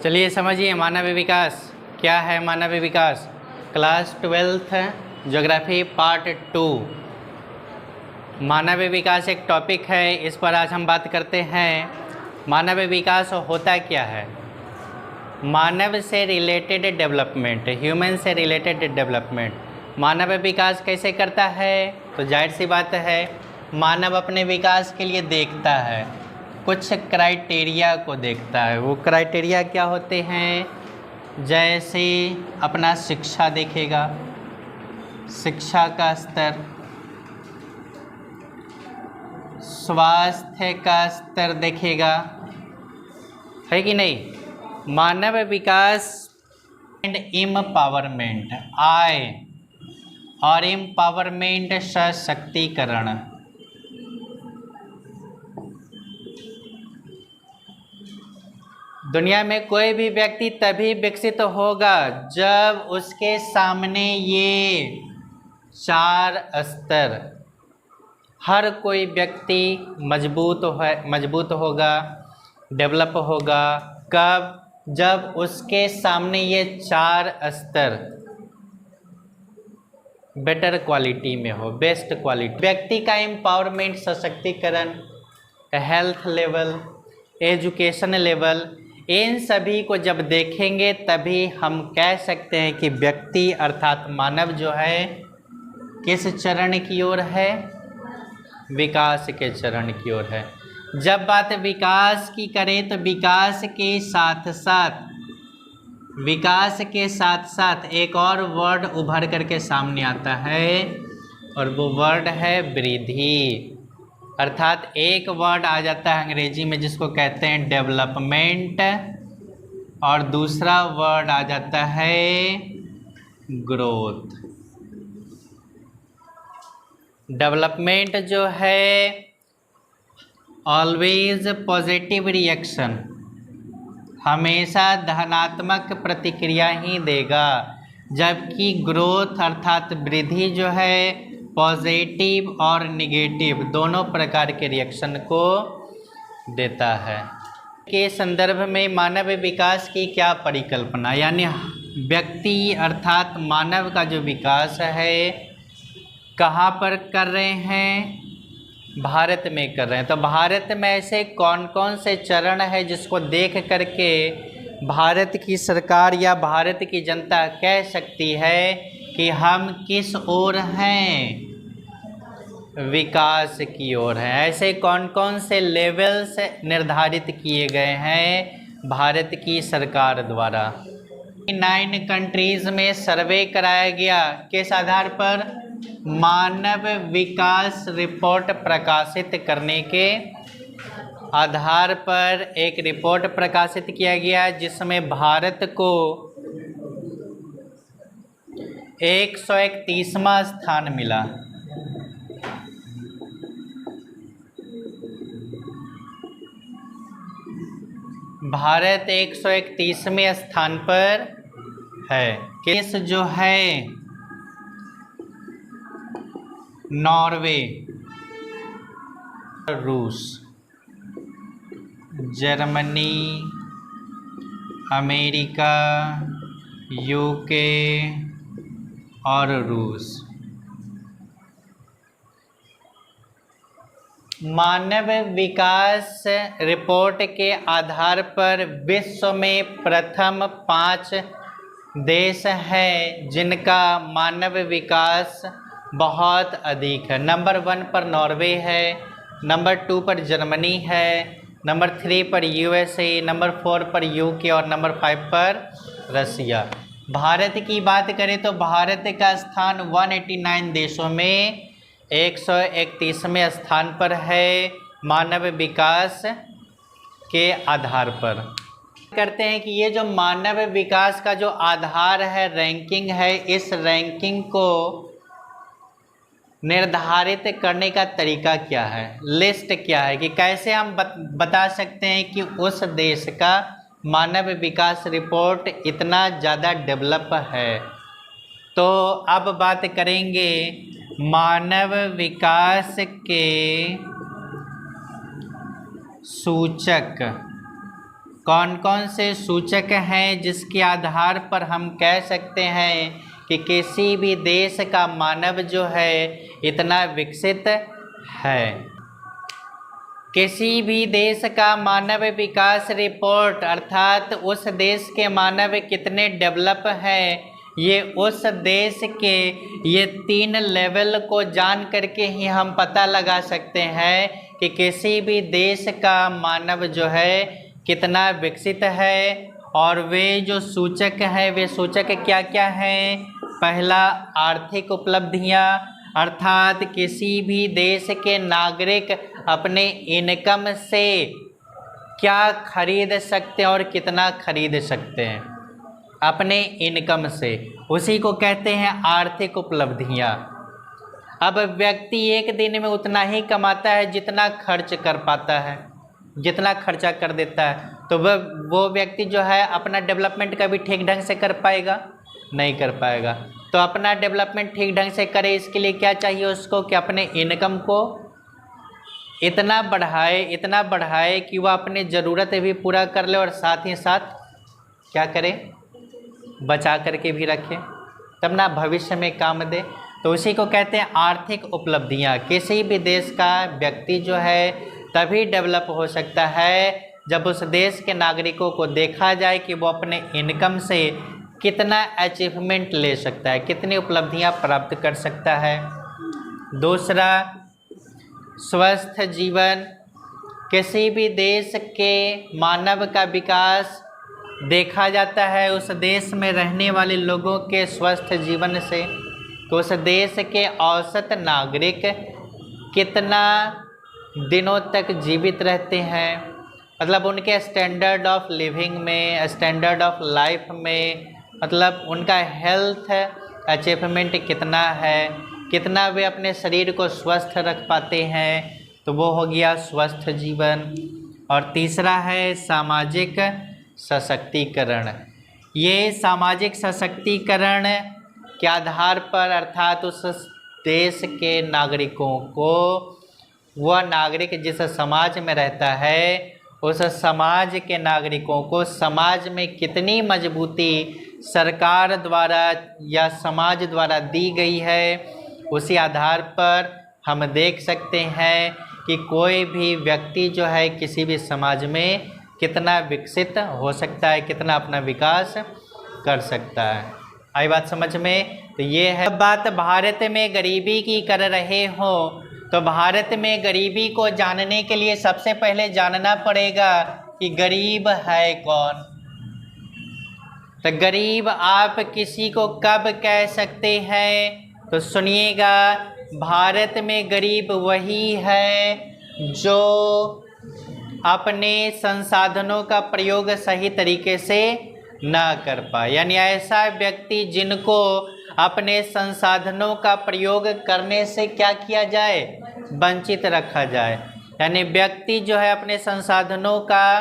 चलिए समझिए मानव विकास क्या है। मानव विकास क्लास 12th ज्योग्राफी पार्ट 2। मानव विकास एक टॉपिक है, इस पर आज हम बात करते हैं। मानव विकास होता क्या है? मानव से रिलेटेड डेवलपमेंट, ह्यूमन से रिलेटेड डेवलपमेंट। मानव विकास कैसे करता है? तो जाहिर सी बात है, मानव अपने विकास के लिए देखता है, कुछ क्राइटेरिया को देखता है। वो क्राइटेरिया क्या होते हैं? जैसे अपना शिक्षा देखेगा, शिक्षा का स्तर, स्वास्थ्य का स्तर देखेगा, है कि नहीं। मानव विकास एंड एम्पावरमेंट, आय और एम्पावरमेंट सशक्तिकरण। दुनिया में कोई भी व्यक्ति तभी विकसित होगा जब उसके सामने ये 4 स्तर, हर कोई व्यक्ति मजबूत होगा, डेवलप होगा। कब? जब उसके सामने ये 4 स्तर बेटर क्वालिटी में हो, बेस्ट क्वालिटी। व्यक्ति का एम्पावरमेंट, सशक्तिकरण, हेल्थ लेवल, एजुकेशन लेवल, इन सभी को जब देखेंगे तभी हम कह सकते हैं कि व्यक्ति अर्थात मानव जो है किस चरण की ओर है? विकास के चरण की ओर है। जब बात विकास की करें तो विकास के साथ साथ एक और वर्ड उभर करके सामने आता है और वो वर्ड है वृद्धि। अर्थात एक वर्ड आ जाता है अंग्रेजी में जिसको कहते हैं डेवलपमेंट, और दूसरा वर्ड आ जाता है ग्रोथ। डेवलपमेंट जो है ऑलवेज पॉजिटिव रिएक्शन, हमेशा धनात्मक प्रतिक्रिया ही देगा, जबकि ग्रोथ अर्थात वृद्धि जो है पॉजिटिव और निगेटिव दोनों प्रकार के रिएक्शन को देता है। के संदर्भ में मानव विकास की क्या परिकल्पना, यानी व्यक्ति अर्थात मानव का जो विकास है कहाँ पर कर रहे हैं? भारत में कर रहे हैं। तो भारत में ऐसे कौन कौन से चरण है जिसको देख करके भारत की सरकार या भारत की जनता कह सकती है कि हम किस ओर हैं? विकास की ओर हैं। ऐसे कौन कौन से लेवल्स निर्धारित किए गए हैं भारत की सरकार द्वारा? 9 कंट्रीज़ में सर्वे कराया गया, किस आधार पर? मानव विकास रिपोर्ट प्रकाशित करने के आधार पर एक रिपोर्ट प्रकाशित किया गया जिसमें भारत को 131वां स्थान मिला। भारत 131वें स्थान पर है। केस जो है नॉर्वे, रूस, जर्मनी, अमेरिका, यूके और रूस। मानव विकास रिपोर्ट के आधार पर विश्व में प्रथम 5 देश हैं जिनका मानव विकास बहुत अधिक है। नंबर 1 पर नॉर्वे है, नंबर 2 पर जर्मनी है, नंबर 3 पर यूएसए, नंबर 4 पर यूके और नंबर 5 पर रसिया। भारत की बात करें तो भारत का स्थान 189 देशों में 131वें स्थान पर है मानव विकास के आधार पर। करते हैं कि ये जो मानव विकास का जो आधार है, रैंकिंग है, इस रैंकिंग को निर्धारित करने का तरीका क्या है, लिस्ट क्या है, कि कैसे हम बता सकते हैं कि उस देश का मानव विकास रिपोर्ट इतना ज़्यादा डेवलप है। तो अब बात करेंगे मानव विकास के सूचक। कौन कौन से सूचक हैं जिसके आधार पर हम कह सकते हैं कि किसी भी देश का मानव जो है इतना विकसित है। किसी भी देश का मानव विकास रिपोर्ट अर्थात उस देश के मानव कितने डेवलप हैं, ये उस देश के ये 3 लेवल को जान करके ही हम पता लगा सकते हैं कि किसी भी देश का मानव जो है कितना विकसित है। और वे जो सूचक हैं वे सूचक क्या क्या हैं। पहला, आर्थिक उपलब्धियां अर्थात किसी भी देश के नागरिक अपने इनकम से क्या खरीद सकते हैं और कितना खरीद सकते हैं अपने इनकम से, उसी को कहते हैं आर्थिक उपलब्धियां। अब व्यक्ति एक दिन में उतना ही कमाता है जितना खर्च कर पाता है, जितना खर्चा कर देता है, तो वो व्यक्ति जो है अपना डेवलपमेंट कभी ठीक ढंग से कर पाएगा? नहीं कर पाएगा। तो अपना डेवलपमेंट ठीक ढंग से करे, इसके लिए क्या चाहिए उसको कि अपने इनकम को इतना बढ़ाए कि वह अपनी ज़रूरत भी पूरा कर ले और साथ ही साथ क्या करे, बचा करके भी रखे, तब ना भविष्य में काम दे। तो उसी को कहते हैं आर्थिक उपलब्धियां। किसी भी देश का व्यक्ति जो है तभी डेवलप हो सकता है जब उस देश के नागरिकों को देखा जाए कि वो अपने इनकम से कितना अचीवमेंट ले सकता है, कितनी उपलब्धियां प्राप्त कर सकता है। दूसरा, स्वस्थ जीवन। किसी भी देश के मानव का विकास देखा जाता है उस देश में रहने वाले लोगों के स्वस्थ जीवन से। तो उस देश के औसत नागरिक कितना दिनों तक जीवित रहते हैं, मतलब उनके स्टैंडर्ड ऑफ लिविंग में, स्टैंडर्ड ऑफ लाइफ में, मतलब उनका हेल्थ अचीवमेंट कितना है, कितना वे अपने शरीर को स्वस्थ रख पाते हैं, तो वो हो गया स्वस्थ जीवन। और तीसरा है सामाजिक सशक्तिकरण। ये सामाजिक सशक्तिकरण के आधार पर अर्थात उस देश के नागरिकों को, वह नागरिक जिस समाज में रहता है उस समाज के नागरिकों को समाज में कितनी मजबूती सरकार द्वारा या समाज द्वारा दी गई है, उसी आधार पर हम देख सकते हैं कि कोई भी व्यक्ति जो है किसी भी समाज में कितना विकसित हो सकता है, कितना अपना विकास कर सकता है। आई बात समझ में? तो ये है बात। भारत में गरीबी की कर रहे हो तो भारत में गरीबी को जानने के लिए सबसे पहले जानना पड़ेगा कि गरीब है कौन। तो गरीब आप किसी को कब कह सकते हैं? तो सुनिएगा, भारत में गरीब वही है जो अपने संसाधनों का प्रयोग सही तरीके से ना कर पाए, यानी ऐसा व्यक्ति जिनको अपने संसाधनों का प्रयोग करने से क्या किया जाए, वंचित रखा जाए। यानी व्यक्ति जो है अपने संसाधनों का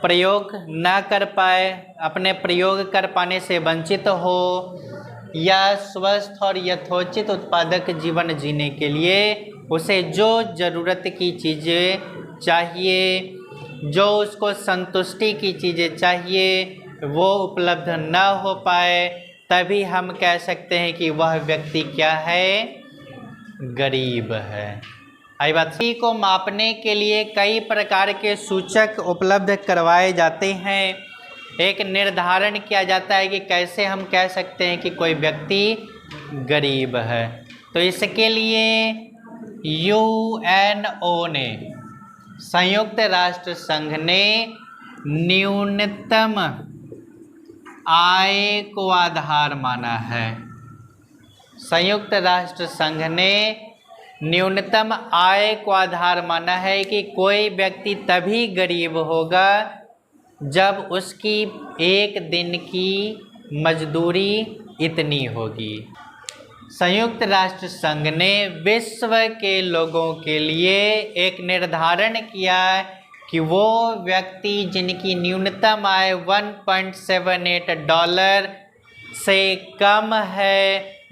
प्रयोग ना कर पाए, अपने प्रयोग कर पाने से वंचित हो, या स्वस्थ और यथोचित उत्पादक जीवन जीने के लिए उसे जो ज़रूरत की चीज़ें चाहिए, जो उसको संतुष्टि की चीज़ें चाहिए, वो उपलब्ध ना हो पाए, तभी हम कह सकते हैं कि वह व्यक्ति क्या है, गरीब है। आई बात। गरीबी को मापने के लिए कई प्रकार के सूचक उपलब्ध करवाए जाते हैं। एक निर्धारण किया जाता है कि कैसे हम कह सकते हैं कि कोई व्यक्ति गरीब है। तो इसके लिए यूएनओ ने, संयुक्त राष्ट्र संघ ने न्यूनतम आय को आधार माना है। संयुक्त राष्ट्र संघ ने न्यूनतम आय को आधार माना है कि कोई व्यक्ति तभी गरीब होगा जब उसकी एक दिन की मजदूरी इतनी होगी। संयुक्त राष्ट्र संघ ने विश्व के लोगों के लिए एक निर्धारण किया कि वो व्यक्ति जिनकी न्यूनतम आय $1.78 से कम है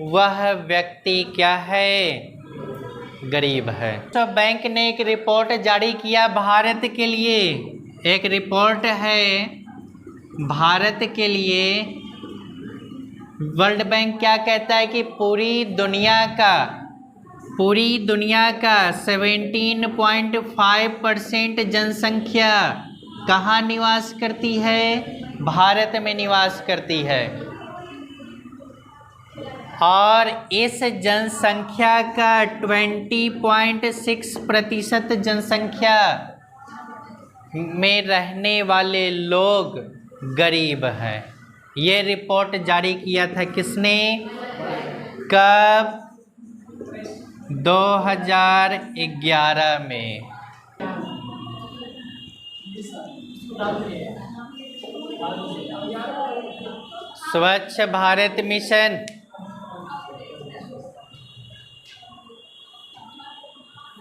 वह व्यक्ति क्या है? गरीब है। तो बैंक ने एक रिपोर्ट जारी किया भारत के लिए, एक रिपोर्ट है भारत के लिए। वर्ल्ड बैंक क्या कहता है कि पूरी दुनिया का 17.5% जनसंख्या कहाँ निवास करती है? भारत में निवास करती है। और इस जनसंख्या का 20.6% जनसंख्या में रहने वाले लोग गरीब हैं। ये रिपोर्ट जारी किया था किसने? कब? 2011 में। स्वच्छ भारत मिशन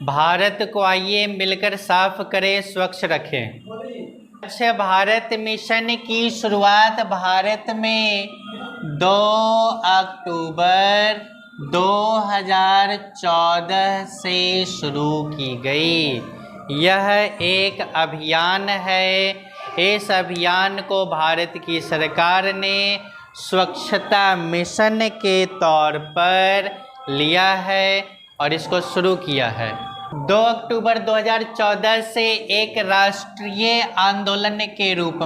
भारत को आइए मिलकर साफ करें, स्वच्छ रखें। स्वच्छ भारत मिशन की शुरुआत भारत में 2 अक्टूबर 2014 से शुरू की गई। यह एक अभियान है। इस अभियान को भारत की सरकार ने स्वच्छता मिशन के तौर पर लिया है और इसको शुरू किया है। 2 अक्टूबर 2014 से एक राष्ट्रीय आंदोलन के रूप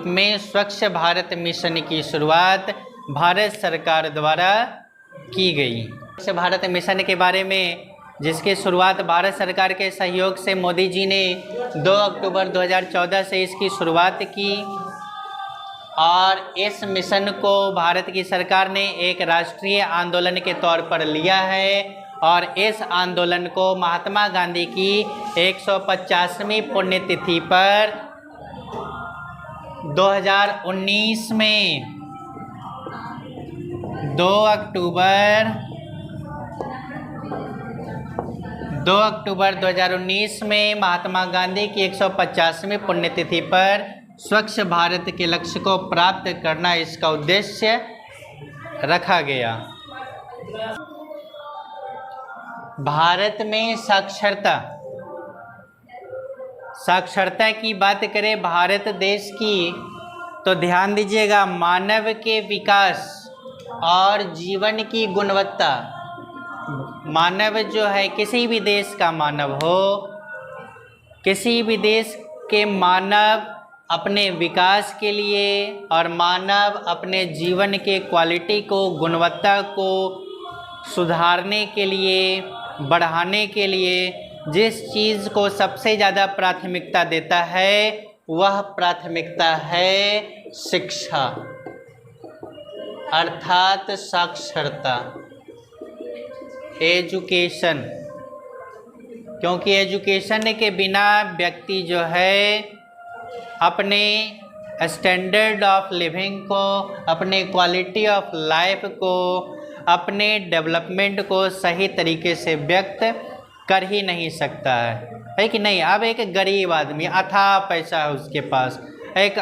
में स्वच्छ भारत मिशन की शुरुआत भारत सरकार द्वारा की गई। स्वच्छ भारत मिशन के बारे में जिसकी शुरुआत भारत सरकार के सहयोग से मोदी जी ने 2 अक्टूबर 2014 से इसकी शुरुआत की और इस मिशन को भारत की सरकार ने एक राष्ट्रीय आंदोलन के तौर पर लिया है और इस आंदोलन को महात्मा गांधी की 150वीं पुण्यतिथि पर 2019 में 2 अक्टूबर 2019 में महात्मा गांधी की 150वीं पुण्यतिथि पर स्वच्छ भारत के लक्ष्य को प्राप्त करना इसका उद्देश्य रखा गया। भारत में साक्षरता की बात करें भारत देश की तो ध्यान दीजिएगा, मानव के विकास और जीवन की गुणवत्ता। मानव जो है, किसी भी देश का मानव हो, किसी भी देश के मानव अपने विकास के लिए और मानव अपने जीवन के क्वालिटी को, गुणवत्ता को सुधारने के लिए, बढ़ाने के लिए जिस चीज़ को सबसे ज़्यादा प्राथमिकता देता है वह प्राथमिकता है शिक्षा, अर्थात साक्षरता, एजुकेशन। क्योंकि एजुकेशन के बिना व्यक्ति जो है अपने स्टैंडर्ड ऑफ लिविंग को, अपने क्वालिटी ऑफ लाइफ को, अपने डेवलपमेंट को सही तरीके से व्यक्त कर ही नहीं सकता है कि नहीं। अब एक गरीब आदमी, अथाह पैसा है उसके पास, एक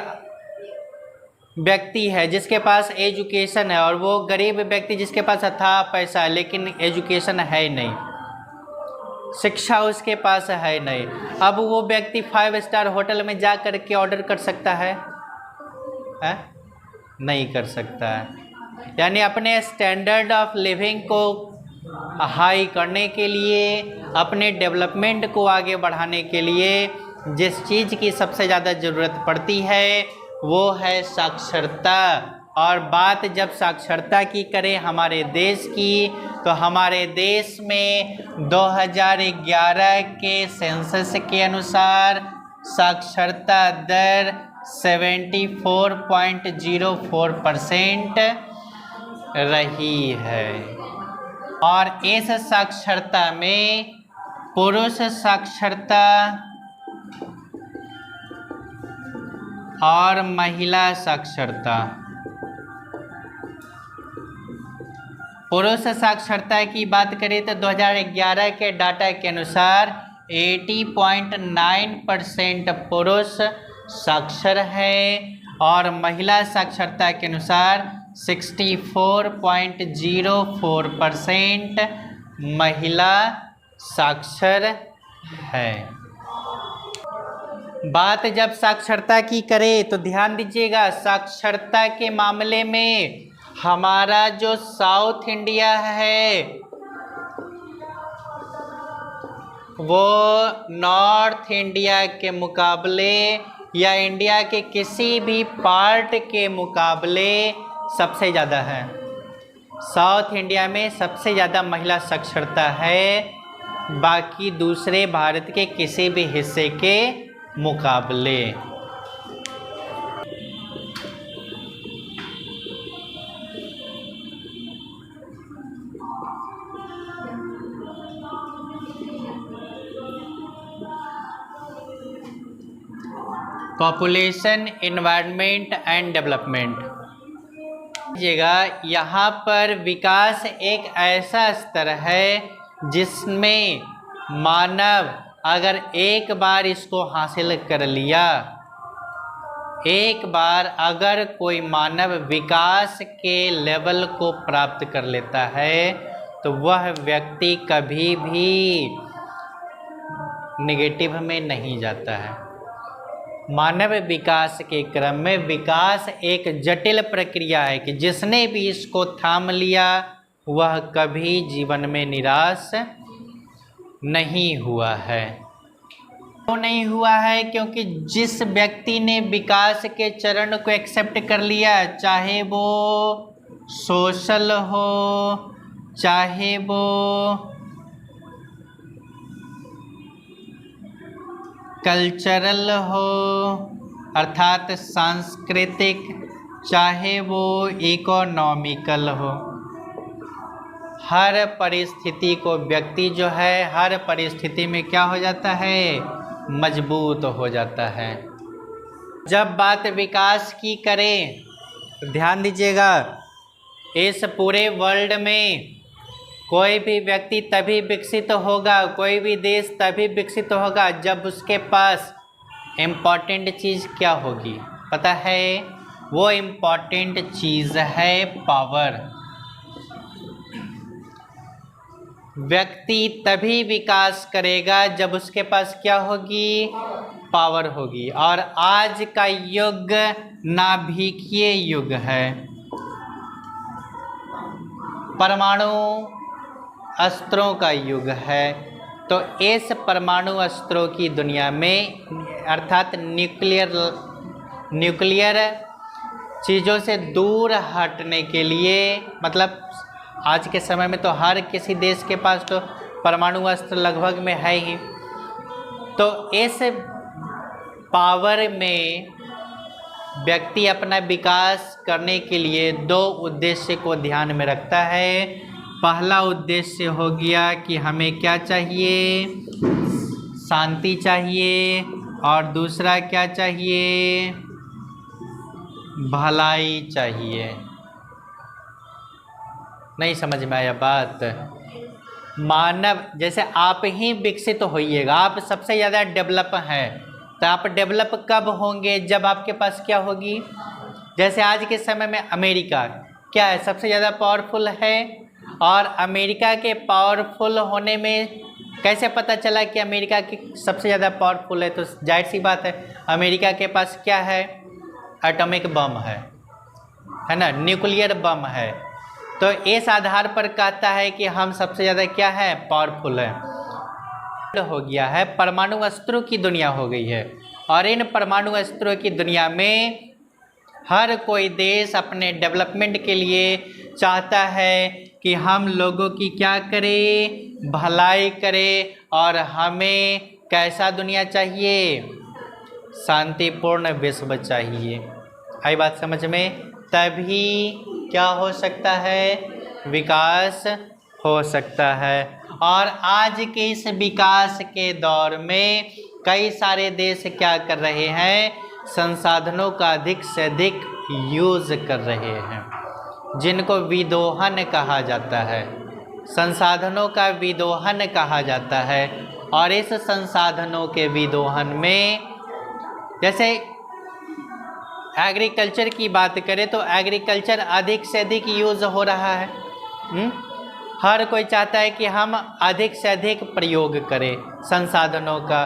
व्यक्ति है जिसके पास एजुकेशन है और वो गरीब व्यक्ति जिसके पास अथाह पैसा है लेकिन एजुकेशन है नहीं, शिक्षा उसके पास है नहीं। अब वो व्यक्ति 5 स्टार होटल में जा कर के ऑर्डर कर सकता है? नहीं कर सकता है। यानी अपने स्टैंडर्ड ऑफ लिविंग को हाई करने के लिए, अपने डेवलपमेंट को आगे बढ़ाने के लिए जिस चीज़ की सबसे ज़्यादा ज़रूरत पड़ती है वो है साक्षरता। और बात जब साक्षरता की करें हमारे देश की, तो हमारे देश में 2011 के सेंसस के अनुसार साक्षरता दर 74.04% रही है। और इस साक्षरता में पुरुष साक्षरता और महिला साक्षरता। पुरुष साक्षरता की बात करें तो 2011 के डाटा के अनुसार 80.9% पुरुष साक्षर है और महिला साक्षरता के अनुसार 64.04% महिला साक्षर है। बात जब साक्षरता की करें तो ध्यान दीजिएगा, साक्षरता के मामले में हमारा जो साउथ इंडिया है वो नॉर्थ इंडिया के मुकाबले या इंडिया के किसी भी पार्ट के मुकाबले सबसे ज़्यादा है। साउथ इंडिया में सबसे ज़्यादा महिला साक्षरता है, बाकी दूसरे भारत के किसी भी हिस्से के मुकाबले। Population, environment and development. यहाँ पर विकास एक ऐसा स्तर है जिसमें मानव अगर एक बार इसको हासिल कर लिया, एक बार अगर कोई मानव विकास के लेवल को प्राप्त कर लेता है तो वह व्यक्ति कभी भी नेगेटिव में नहीं जाता है। मानव विकास के क्रम में विकास एक जटिल प्रक्रिया है कि जिसने भी इसको थाम लिया वह कभी जीवन में निराश नहीं हुआ है। क्यों नहीं हुआ है? क्योंकि जिस व्यक्ति ने विकास के चरण को एक्सेप्ट कर लिया, चाहे वो सोशल हो, चाहे वो कल्चरल हो अर्थात सांस्कृतिक, चाहे वो इकोनॉमिकल हो, हर परिस्थिति को व्यक्ति जो है हर परिस्थिति में क्या हो जाता है? मजबूत हो जाता है। जब बात विकास की करें तो ध्यान दीजिएगा, इस पूरे वर्ल्ड में कोई भी व्यक्ति तभी विकसित होगा, कोई भी देश तभी विकसित होगा जब उसके पास इम्पॉर्टेंट चीज़ क्या होगी पता है? वो इम्पॉर्टेंट चीज़ है पावर। व्यक्ति तभी विकास करेगा जब उसके पास क्या होगी? पावर होगी। और आज का युग नाभिकीय युग है, परमाणु अस्त्रों का युग है। तो इस परमाणु अस्त्रों की दुनिया में अर्थात न्यूक्लियर चीज़ों से दूर हटने के लिए, मतलब आज के समय में तो हर किसी देश के पास तो परमाणु अस्त्र लगभग में है ही। तो इस पावर में व्यक्ति अपना विकास करने के लिए दो उद्देश्य को ध्यान में रखता है। पहला उद्देश्य हो गया कि हमें क्या चाहिए? शांति चाहिए। और दूसरा क्या चाहिए? भलाई चाहिए। नहीं समझ में आया बात? मानव जैसे आप ही विकसित होइएगा, आप सबसे ज़्यादा डेवलप हैं, तो आप डेवलप कब होंगे? जब आपके पास क्या होगी? जैसे आज के समय में अमेरिका क्या है? सबसे ज़्यादा पावरफुल है। और अमेरिका के पावरफुल होने में कैसे पता चला कि अमेरिका की सबसे ज़्यादा पावरफुल है? तो जाहिर सी बात है, अमेरिका के पास क्या है? एटॉमिक बम है ना, न्यूक्लियर बम है। तो इस आधार पर कहता है कि हम सबसे ज़्यादा क्या है? पावरफुल है। हो गया है, परमाणु अस्त्रों की दुनिया हो गई है। और इन परमाणु अस्त्रों की दुनिया में हर कोई देश अपने डेवलपमेंट के लिए चाहता है कि हम लोगों की क्या करें? भलाई करें। और हमें कैसा दुनिया चाहिए? शांतिपूर्ण विश्व चाहिए। आई बात समझ में? तभी क्या हो सकता है? विकास हो सकता है। और आज के इस विकास के दौर में कई सारे देश क्या कर रहे हैं? संसाधनों का अधिक से अधिक यूज़ कर रहे हैं, जिनको विदोहन कहा जाता है। संसाधनों का विदोहन कहा जाता है। और इस संसाधनों के विदोहन में, जैसे एग्रीकल्चर की बात करें तो एग्रीकल्चर अधिक से अधिक यूज़ हो रहा है। हर कोई चाहता है कि हम अधिक से अधिक प्रयोग करें संसाधनों का।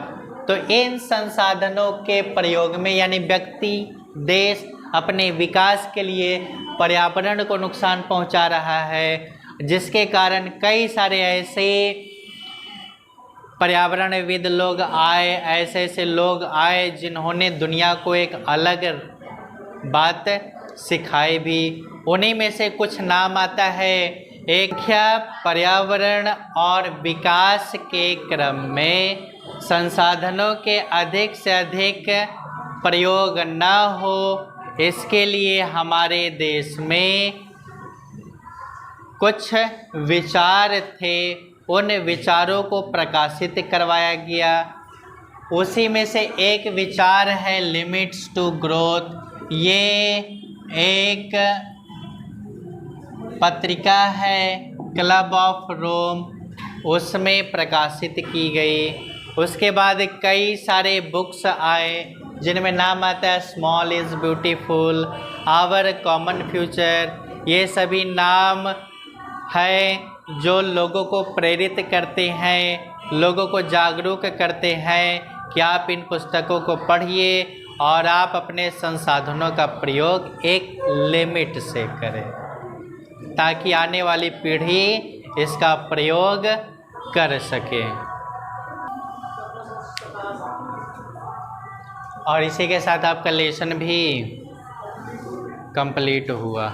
तो इन संसाधनों के प्रयोग में यानी व्यक्ति, देश अपने विकास के लिए पर्यावरण को नुकसान पहुंचा रहा है, जिसके कारण कई सारे ऐसे पर्यावरणविद लोग आए, ऐसे ऐसे लोग आए जिन्होंने दुनिया को एक अलग बात सिखाई भी। उन्हीं में से कुछ नाम आता है, एक पर्यावरण और विकास के क्रम में संसाधनों के अधिक से अधिक प्रयोग न हो, इसके लिए हमारे देश में कुछ विचार थे, उन विचारों को प्रकाशित करवाया गया। उसी में से एक विचार है लिमिट्स टू ग्रोथ। ये एक पत्रिका है क्लब ऑफ रोम, उसमें प्रकाशित की गई। उसके बाद कई सारे बुक्स आए जिनमें नाम आता है small is beautiful, our common future. ये सभी नाम है जो लोगों को प्रेरित करते हैं, लोगों को जागरूक करते हैं कि आप इन पुस्तकों को पढ़िए और आप अपने संसाधनों का प्रयोग एक लिमिट से करें, ताकि आने वाली पीढ़ी इसका प्रयोग कर सके। और इसी के साथ आपका लेसन भी कंप्लीट हुआ।